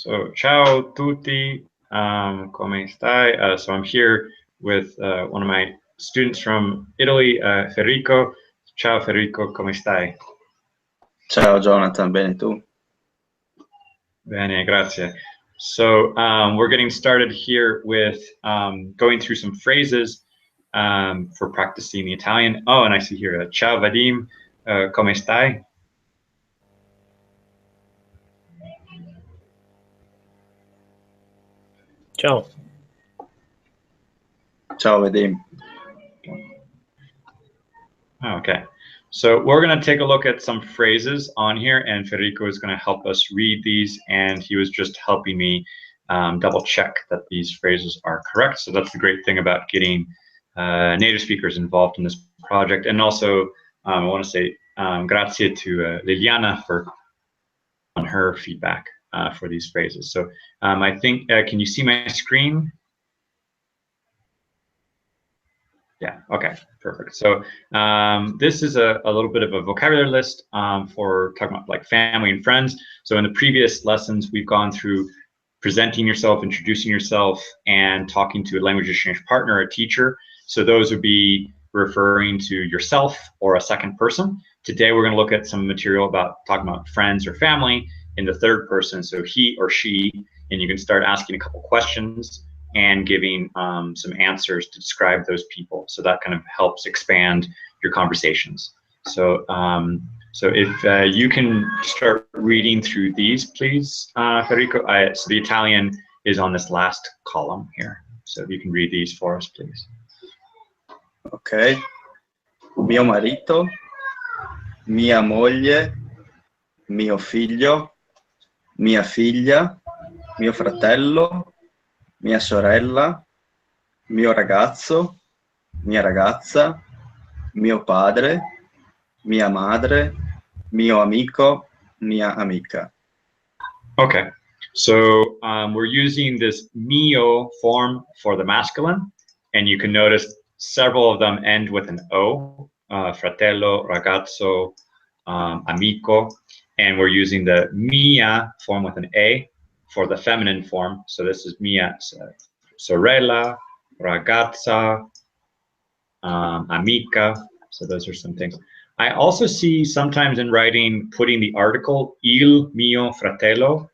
So, ciao tutti, come stai? So I'm here with one of my students from Italy, Federico. Ciao Federico, come stai? Ciao Jonathan, bene tu? Bene, grazie. So we're getting started here with going through some phrases for practicing the Italian. Oh, and I see here, ciao Vadim, come stai? Ciao. Ciao Vadim. Okay, so we're going to take a look at some phrases on here, and Federico is going to help us read these, and he was just helping me double check that these phrases are correct. So that's the great thing about getting native speakers involved in this project. And also, I want to say grazie to Liliana for on her feedback for these phrases. So I think, can you see my screen? Yeah, okay, perfect. So this is a little bit of a vocabulary list for talking about like family and friends. So in the previous lessons, we've gone through presenting yourself, introducing yourself, and talking to a language exchange partner, a teacher. So those would be referring to yourself or a second person. Today, we're gonna look at some material about talking about friends or family in the third person, so he or she, and you can start asking a couple questions and giving some answers to describe those people. So that kind of helps expand your conversations. So, so if you can start reading through these, please, Federico. So the Italian is on this last column here. So if you can read these for us, please. Ok. Mio marito, mia moglie, mio figlio, mia figlia, mio fratello, mia sorella, mio ragazzo, mia ragazza, mio padre, mia madre, mio amico, mia amica. Okay, so we're using this mio form for the masculine, and you can notice several of them end with an O, fratello, ragazzo, amico, and we're using the mia form with an A for the feminine form. So this is mia sorella, ragazza, amica. So those are some things. I also see sometimes in writing putting the article il mio fratello.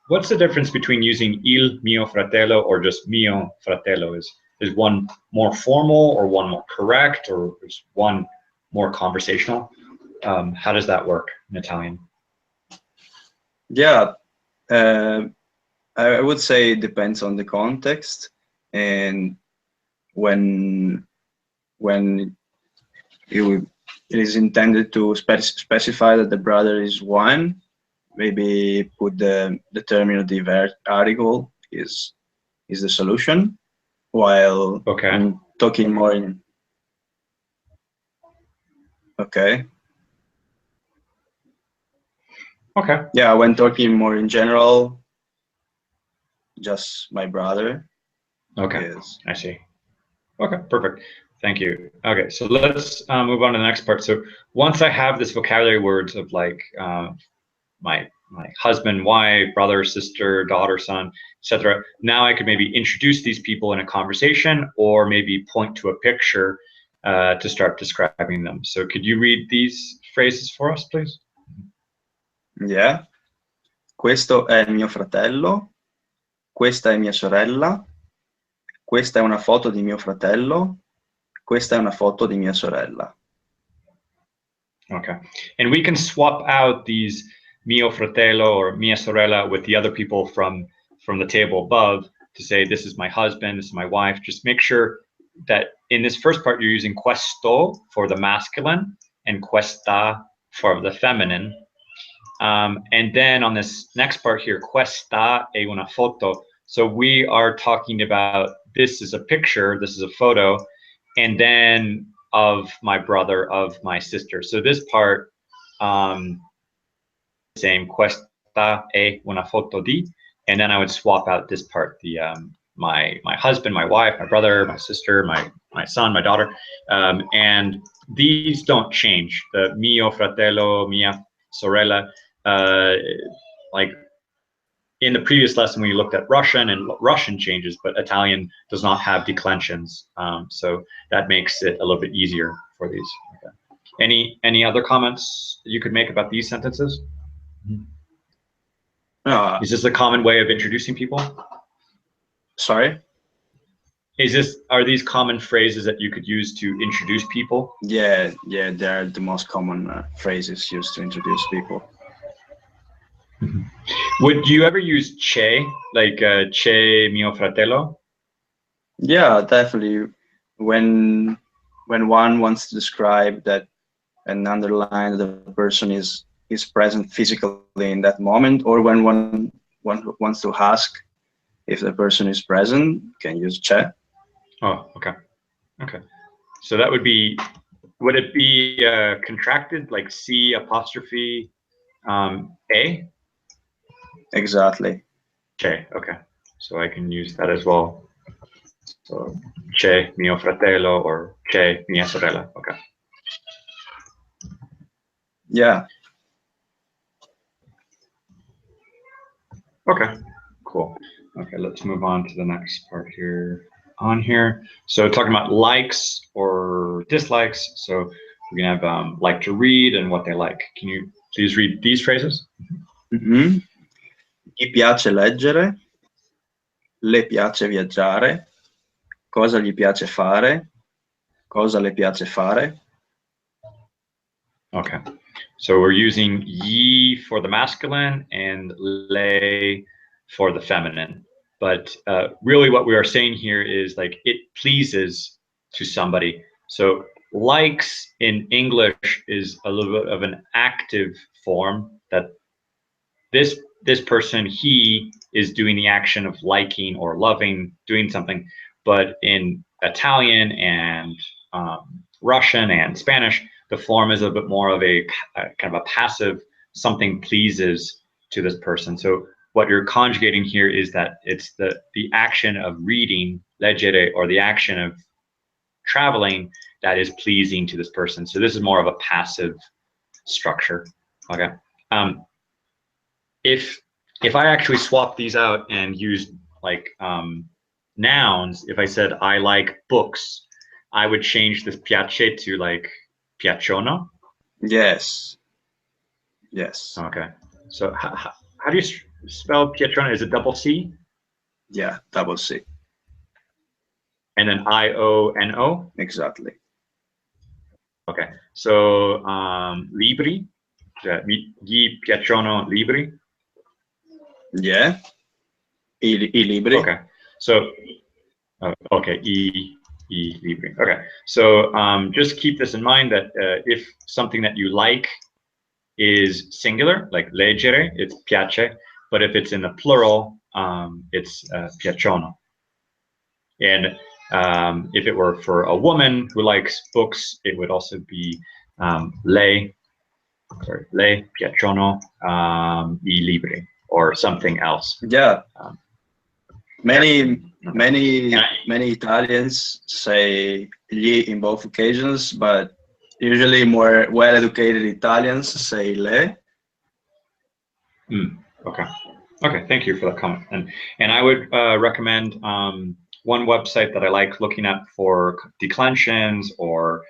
What's the difference between using il mio fratello or just mio fratello? Is one more formal or one more correct, or is one more conversational? How does that work in Italian? Yeah, I would say it depends on the context, and when it is intended to specify that the brother is one, maybe put the determinative article is the solution, while Okay. talking more in okay. Okay. Yeah, when talking more in general, just my brother. Okay. Is I see. Okay, perfect. Thank you. Okay, so let's move on to the next part. So once I have this vocabulary words of like my husband, wife, brother, sister, daughter, son, etc. Now I could maybe introduce these people in a conversation, or maybe point to a picture to start describing them. So could you read these phrases for us, please? Yeah. Questo è mio fratello, questa è mia sorella, questa è una foto di mio fratello, questa è una foto di mia sorella. Okay, and we can swap out these mio fratello or mia sorella with the other people from the table above to say this is my husband, this is my wife. Just make sure that in this first part you're using questo for the masculine and questa for the feminine. And then on this next part here, questa è una foto. So we are talking about this is a picture, this is a photo, and then of my brother, of my sister. So this part, same questa è una foto di, and then I would swap out this part, the my husband, my wife, my brother, my sister, my son, my daughter, and these don't change. The mio fratello, mia sorella, like in the previous lesson, we looked at Russian, and Russian changes, but Italian does not have declensions. So that makes it a little bit easier for these. Okay. Any other comments that you could make about these sentences? Is this a common way of introducing people? Sorry? Are these common phrases that you could use to introduce people? Yeah, they're the most common phrases used to introduce people. Would you ever use c'è, like c'è mio fratello? Yeah, definitely. When one wants to describe that and underline that the person is present physically in that moment, or when one wants to ask if the person is present, can use c'è. Oh, okay. Okay. So that would it be contracted, like C apostrophe A? Exactly. Okay, okay. So I can use that as well. So c'è mio fratello or c'è mia sorella. Okay. Yeah. Okay, cool. Okay, let's move on to the next part here. So talking about likes or dislikes. So we're gonna have like to read and what they like. Can you please read these phrases? Mm-hmm. Gli piace leggere, le piace viaggiare, cosa gli piace fare, cosa le piace fare. Okay, so we're using ye for the masculine and le for the feminine. But really what we are saying here is like it pleases to somebody. So likes in English is a little bit of an active form that this person, he is doing the action of liking or loving, doing something. But in Italian and Russian and Spanish, the form is a bit more of a kind of a passive, something pleases to this person. So what you're conjugating here is that it's the action of reading, leggere, or the action of traveling that is pleasing to this person. So this is more of a passive structure. Okay. If I actually swap these out and use like nouns, if I said I like books, I would change this piace to like piacciono. Yes. Yes. Okay. So how do you spell piacciono? Is it double C? Yeah, double C. And then I-O-N-O? Exactly. Okay. So libri, gli piacciono libri? Yeah. I libri. Okay. So okay, libri. Okay, so just keep this in mind that if something that you like is singular, like leggere, it's piace, but if it's in the plural, it's piacciono. And if it were for a woman who likes books, it would also be le piacciono i libri, or something else. Yeah. Many Italians say gli in both occasions, but usually more well-educated Italians say le. Okay. Okay. Thank you for that comment. And I would recommend one website that I like looking at for declensions or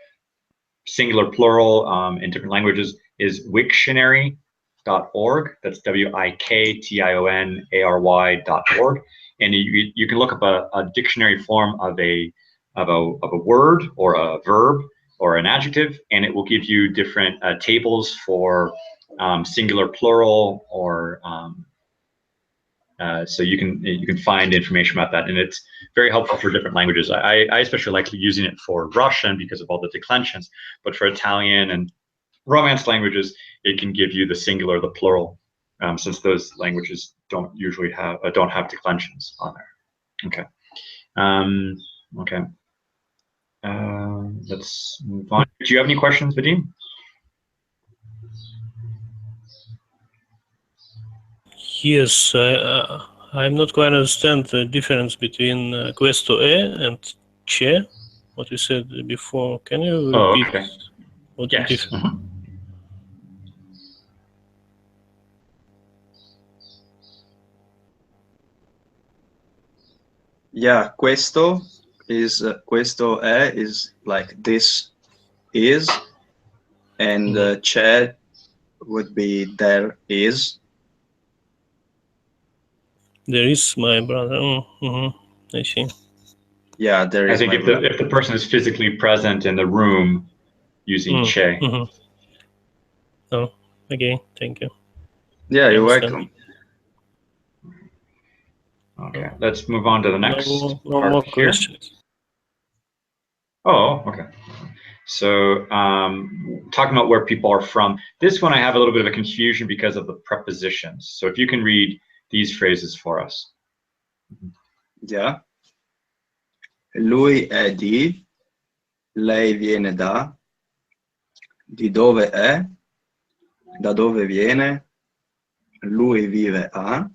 singular plural in different languages is Wiktionary.org. That's WIKTIONARY.org. And you can look up a dictionary form of a word or a verb or an adjective, and it will give you different tables for singular, plural, or so you can find information about that, and it's very helpful for different languages. I especially like using it for Russian because of all the declensions, but for Italian and Romance languages, it can give you the singular, the plural, since those languages don't usually have declensions on there. Okay. Okay. Let's move on. Do you have any questions, Vadim? Yes, I'm not quite understand the difference between questo è and c'è, what you said before. Can you repeat what the difference? Yeah, questo è is like this is, and c'è would be there is. There is my brother. I see. Yeah, there I is think my brother. if the person is physically present in the room using c'è. Oh, okay, thank you. Yeah, I you're understand. welcome. Okay, let's move on to the next No part more here. questions. Oh, okay. So talking about where people are from, this one I have a little bit of a confusion because of the prepositions. So if you can read these phrases for us. Yeah. Lui è di, lei viene da, di dove è, da dove viene, lui vive a,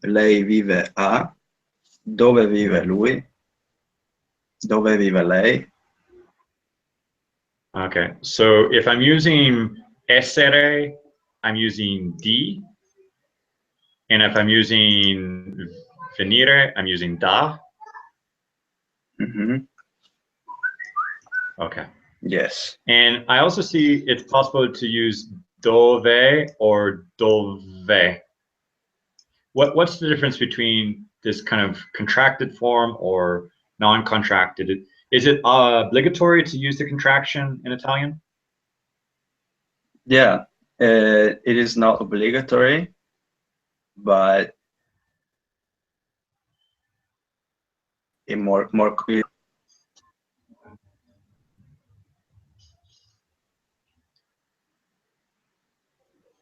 lei vive a, dove vive lui, dove vive lei. Okay, so if I'm using essere, I'm using di. And if I'm using venire, I'm using da. Mm-hmm. Okay. Yes. And I also see it's possible to use dove or dove. What's the difference between this kind of contracted form or non-contracted? Is it obligatory to use the contraction in Italian? Yeah, it is not obligatory, but it more clear.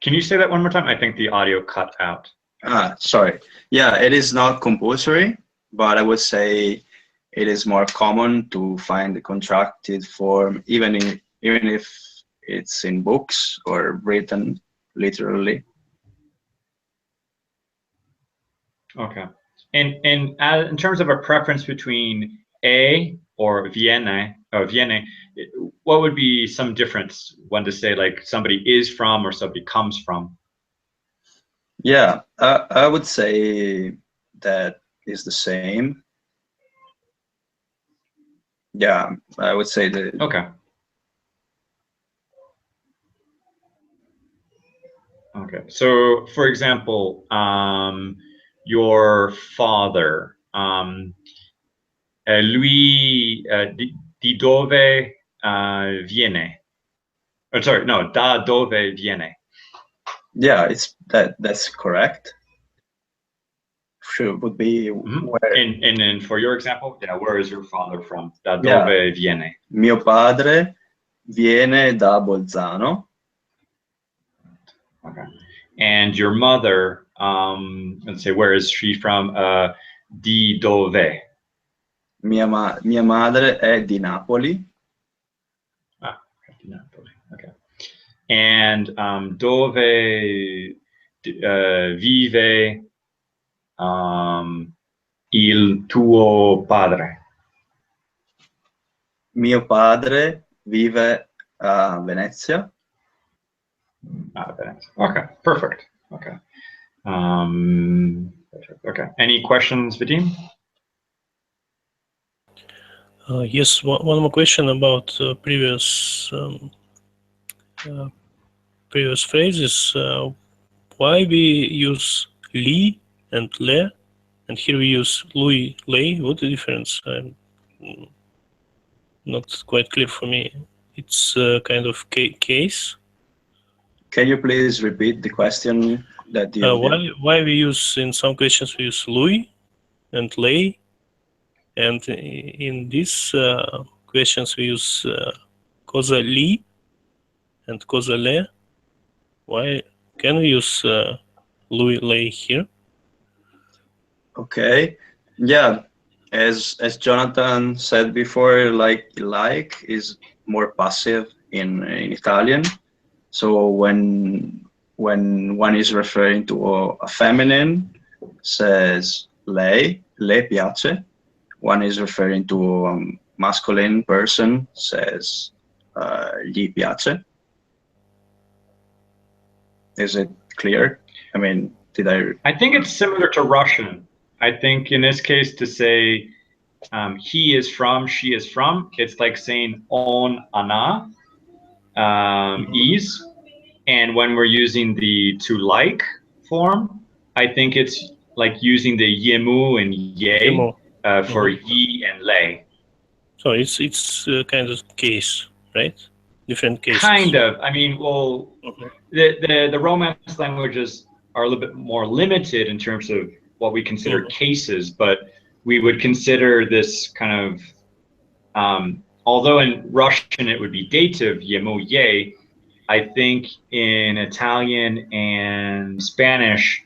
Can you say that one more time? I think the audio cut out. Sorry. Yeah, it is not compulsory, but I would say it is more common to find the contracted form, even if it's in books or written literally. Okay. And in terms of a preference between a or viene, what would be some difference when to say like somebody is from or somebody comes from? Yeah, I would say that is the same. Yeah, I would say that. Okay. Okay. So, for example, your father, lui, di dove viene? Oh, sorry, no, da dove viene? Yeah, it's that's correct. Sure, would be where. And then for your example, yeah, where is your father from? Da Yeah. dove viene? Mio padre viene da Bolzano. Okay. And your mother, let's say, where is she from? Di dove? Mia madre è di Napoli. Ah, di Napoli. Okay. And dove vive il tuo padre? Mio padre vive a Venezia. Venezia. Okay, perfect. Okay. Okay. Any questions, Vadim? Yes, one more question about previous phrases. Why we use li and le, and here we use lui, lei? What the difference? Not quite clear for me. It's kind of case. Can you please repeat the question that you why we use, in some questions we use lui and lei, and in these questions we use cosa li and cosa le. Why can we use lui, lei here? Okay. Yeah, as Jonathan said before, like is more passive in Italian. So when one is referring to a feminine, says lei, le piace. One is referring to a masculine person, says gli piace. Is it clear? I mean, did I? I think it's similar to Russian. I think in this case to say he is from, she is from, it's like saying on ana is. And when we're using the to like form, I think it's like using the yemu and ye Yemu. for ye and lei. So it's kind of case, right? Different cases. Kind of. I mean, well, the Romance languages are a little bit more limited in terms of what we consider cases, but we would consider this kind of, although in Russian it would be dative, yemu ye, I think in Italian and Spanish,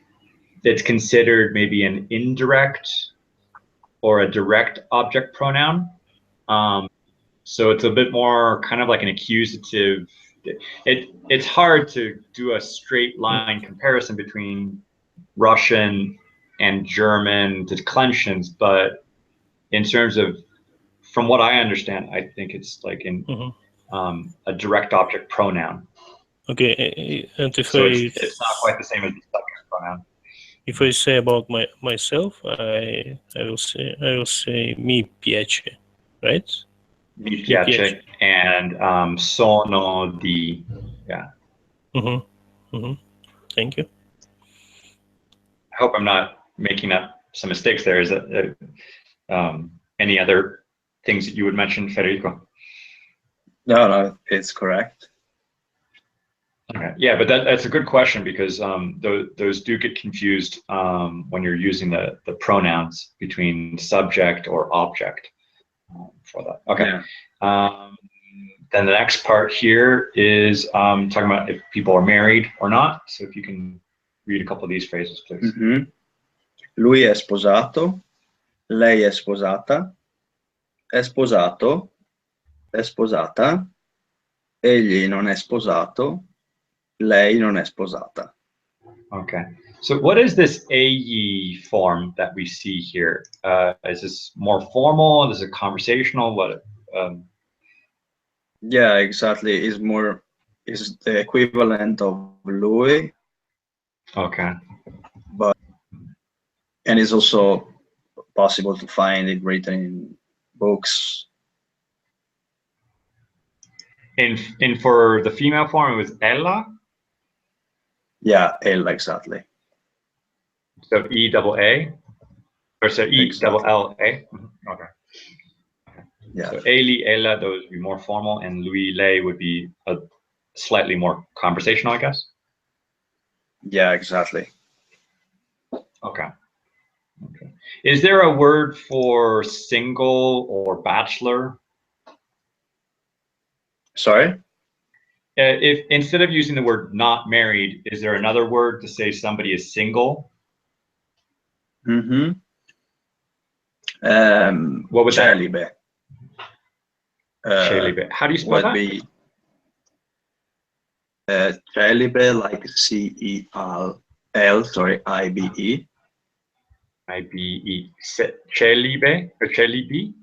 it's considered maybe an indirect or a direct object pronoun. So it's a bit more kind of like an accusative. It's hard to do a straight line comparison between Russian and German declensions, but in terms of, from what I understand, I think it's like in a direct object pronoun. Okay, and if So it's not quite the same as the subject pronoun. If I say about myself, I will say mi piace, right? Mi piace and sono di, yeah. Thank you. I hope I'm not making up some mistakes there. Is that any other things that you would mention, Federico? No, it's correct. Okay, yeah, but that's a good question because those do get confused when you're using the pronouns between subject or object for that. Okay. Yeah. Then the next part here is talking about if people are married or not. So if you can read a couple of these phrases, please. Lui è sposato, lei è sposata, è sposato, è sposata, egli non è sposato, lei non è sposata. Okay. So what is this AE form that we see here? Is this more formal? Is it conversational? What? Yeah, exactly. Is the equivalent of lui. Okay. And it's also possible to find it written in books. In for the female form, it was ella. Yeah, ella, exactly. So E double A, or so E double L A. Okay. Yeah. So Eli, ella, those would be more formal, and lui, lei would be a slightly more conversational, I guess. Yeah, exactly. Okay. Okay. Is there a word for single or bachelor? Sorry? If instead of using the word not married, is there another word to say somebody is single? What was celibate? Celibate. How do you spell that? Be celibate, like C-E-L, sorry, I-B-E. I-B-E. Celibe or celibi?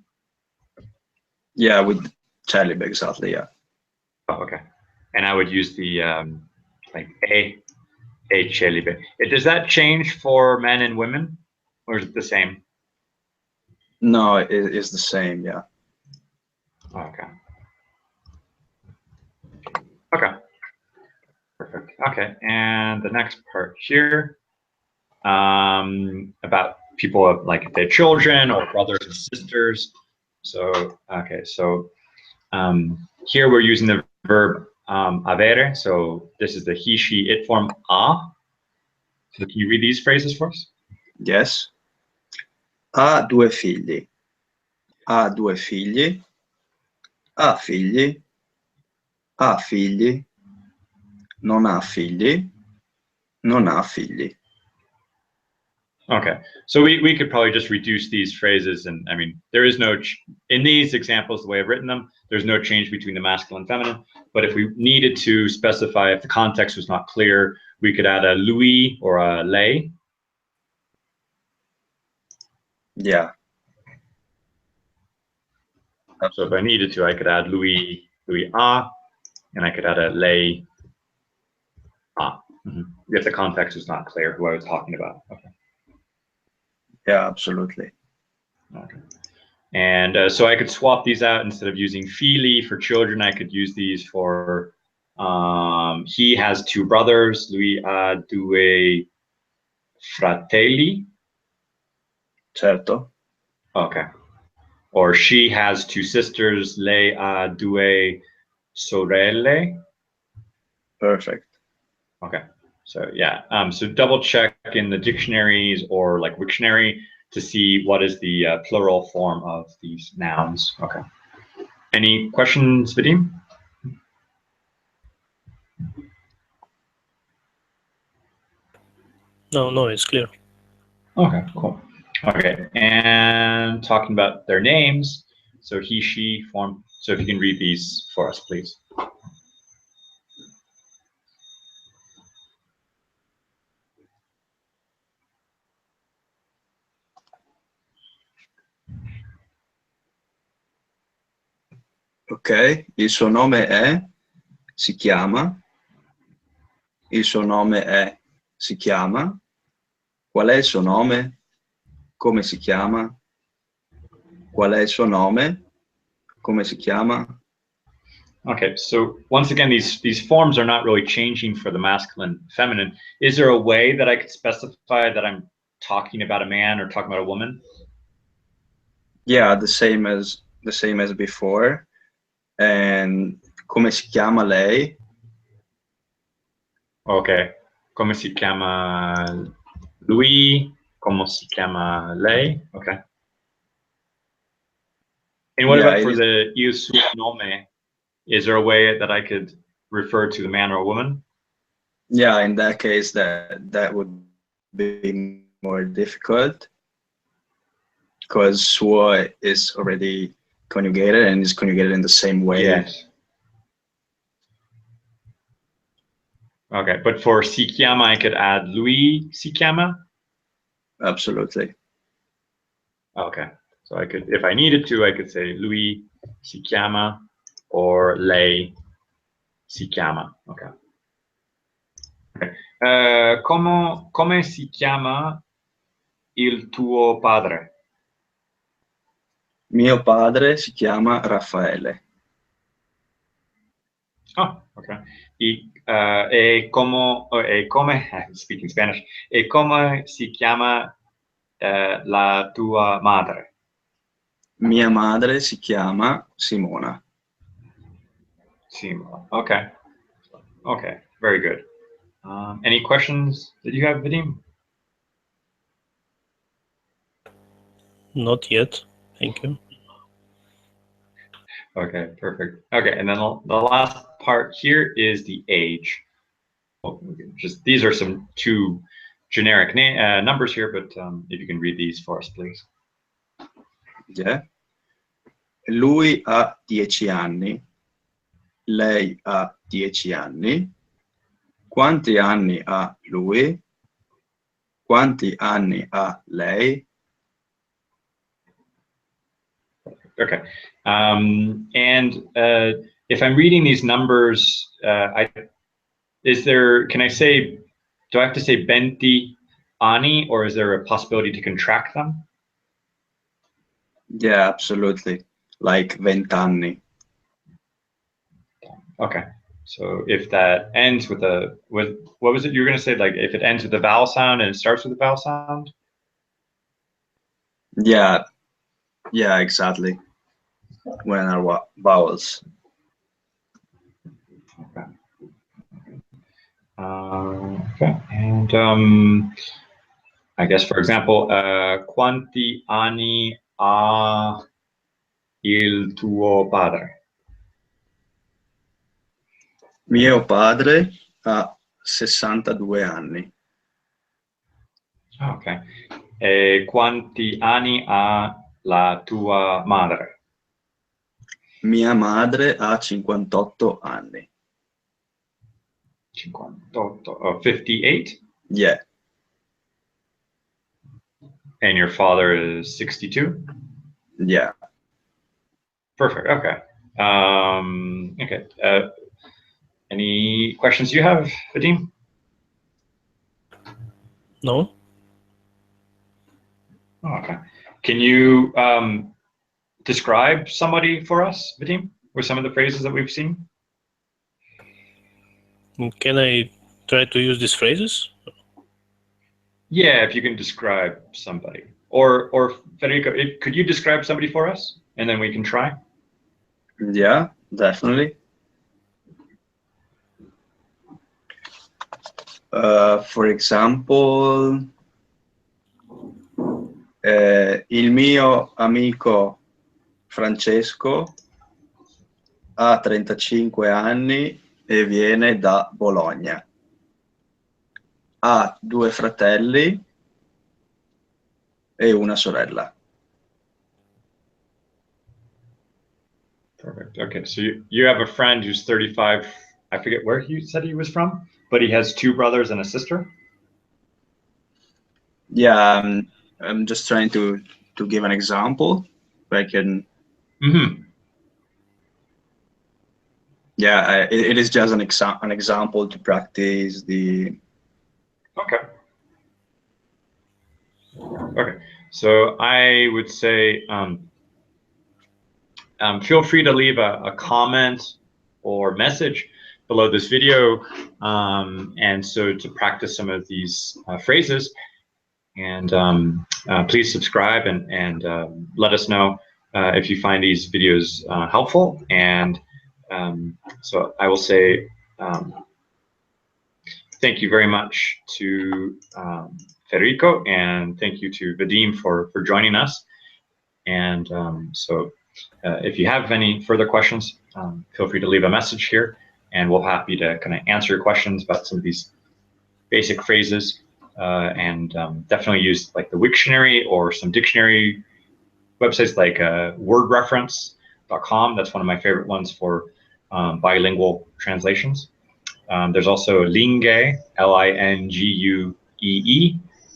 Yeah, with celibate, exactly, yeah. Oh, okay. And I would use the like a celibate. Does that change for men and women, or is it the same? No, it is the same, yeah. Okay. Okay. Perfect. Okay, and the next part here, about people like their children or brothers and sisters. So okay, so here we're using the verb avere. So this is the he, she, it form a. So can you read these phrases for us? Yes. Ha due figli. Ha due figli. Ha figli. Ha figli. Non ha figli. Non ha figli. Okay, so we could probably just reduce these phrases, and I mean, there is no, in these examples, the way I've written them, there's no change between the masculine and feminine, but if we needed to specify, if the context was not clear, we could add a lui or a lei. Yeah. So if I needed to, I could add lui a, and I could add a lei a. If the context was not clear who I was talking about. Okay. Yeah, absolutely. Okay. And so I could swap these out. Instead of using fili for children, I could use these for he has two brothers. Lui ha due fratelli. Certo. Okay. Or she has two sisters. Lei ha due sorelle. Perfect. Okay. So yeah. So double check in the dictionaries or like Wiktionary to see what is the plural form of these nouns. Okay. Any questions, Vadim? No, it's clear. Okay, cool. Okay, and talking about their names, so he, she form. So if you can read these for us, please. Ok, il suo nome è, si chiama, il suo nome è, si chiama, qual è il suo nome, come si chiama, qual è il suo nome, come si chiama. Okay, so once again, these forms are not really changing for the masculine, feminine. Is there a way that I could specify that I'm talking about a man or talking about a woman? Yeah, the same as before. And come si chiama lei? Okay, come si chiama lui? Come si chiama lei? Okay. And what Yeah, about for the il suo nome? Is there a way that I could refer to the man or a woman? yeah, in that case, that would be more difficult because suo is already conjugated and is conjugated in the same way. Yes. Okay, but for si chiama, I could add lui si chiama. Absolutely. Okay, so I could, if I needed to, I could say lui si chiama or lei si chiama. Okay. Okay. Come si chiama il tuo padre? Mio padre si chiama Raffaele. Oh, okay. Speaking Spanish, e come si chiama la tua madre? Mia madre si chiama Simona. Simona. Okay. Okay. Very good. Any questions that you have, Vadim? Not yet. Thank you. Okay, perfect. Okay, and then the last part here is the age. Just these are some two generic numbers here, but if you can read these for us, please. Yeah. Lui ha 10 anni. Lei ha 10 anni. Quanti anni ha lui? Quanti anni ha lei? Okay. And if I'm reading these numbers, can I say, do I have to say benti ani, or is there a possibility to contract them? Yeah, absolutely. Like 20 anni. Okay. So if that ends with what was it you were going to say? Like if it ends with a vowel sound and it starts with a vowel sound? Yeah, exactly. When are vowels? Okay. Okay. And I guess, for example, quanti anni ha il tuo padre? Mio padre ha 62 anni. Ok. E quanti anni ha la tua madre? Mia madre ha 58 anni. 58. Oh, 58? Yeah. And your father is 62? Yeah. Perfect. Okay. Okay. Any questions you have, Vadim? No? Oh, okay. Can you describe somebody for us, Vadim, with some of the phrases that we've seen? Can I try to use these phrases? Yeah, if you can describe somebody. Or Federico, could you describe somebody for us? And then we can try. Yeah, definitely. For example, il mio amico Francesco ha 35 anni e viene da Bologna. Ha 2 fratelli e una sorella. Perfect. Okay, so you have a friend who's 35. I forget where you said he was from, but he has 2 brothers and a sister. Yeah, I'm just trying to give an example. If I can. Mm-hmm. Yeah, it is just an example to practice the. Okay. Okay. So I would say feel free to leave a comment or message below this video, and so to practice some of these phrases. And please subscribe and let us know if you find these videos helpful. And so I will say thank you very much to Federico, and thank you to Vadim for joining us. And so if you have any further questions, feel free to leave a message here, and we'll be happy to kind of answer your questions about some of these basic phrases. And definitely use like the Wiktionary or some dictionary websites like wordreference.com. That's one of my favorite ones for bilingual translations. There's also Lingue, Linguee,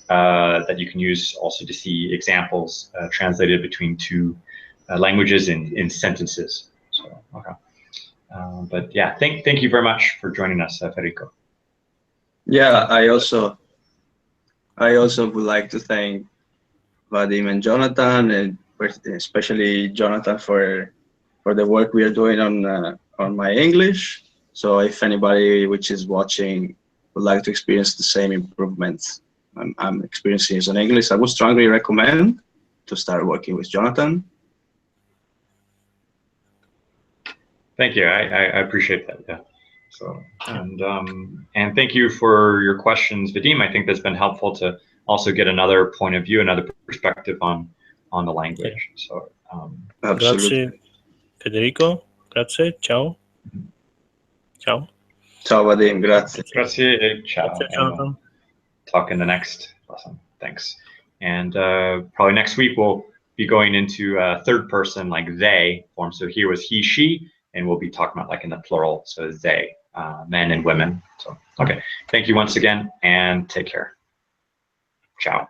that you can use also to see examples translated between 2 languages in sentences. So, okay. But yeah, thank you very much for joining us, Federico. Yeah, I also would like to thank Vadim and Jonathan, and especially Jonathan for the work we are doing on my English. So if anybody which is watching would like to experience the same improvements I'm experiencing as an English, I would strongly recommend to start working with Jonathan. Thank you. I appreciate that. Yeah. So and thank you for your questions, Vadim. I think that's been helpful to also get another point of view, another perspective on the language. So Absolutely. Grazie, Federico. Grazie. Ciao. Ciao. Ciao Vadim, grazie. Grazie. Ciao. Grazie, Jonathan. Talk in the next lesson. Thanks. And probably next week we'll be going into third person, like they form. So here was he, she, and we'll be talking about like in the plural, so they, men and women. So okay, thank you once again, and take care. Ciao.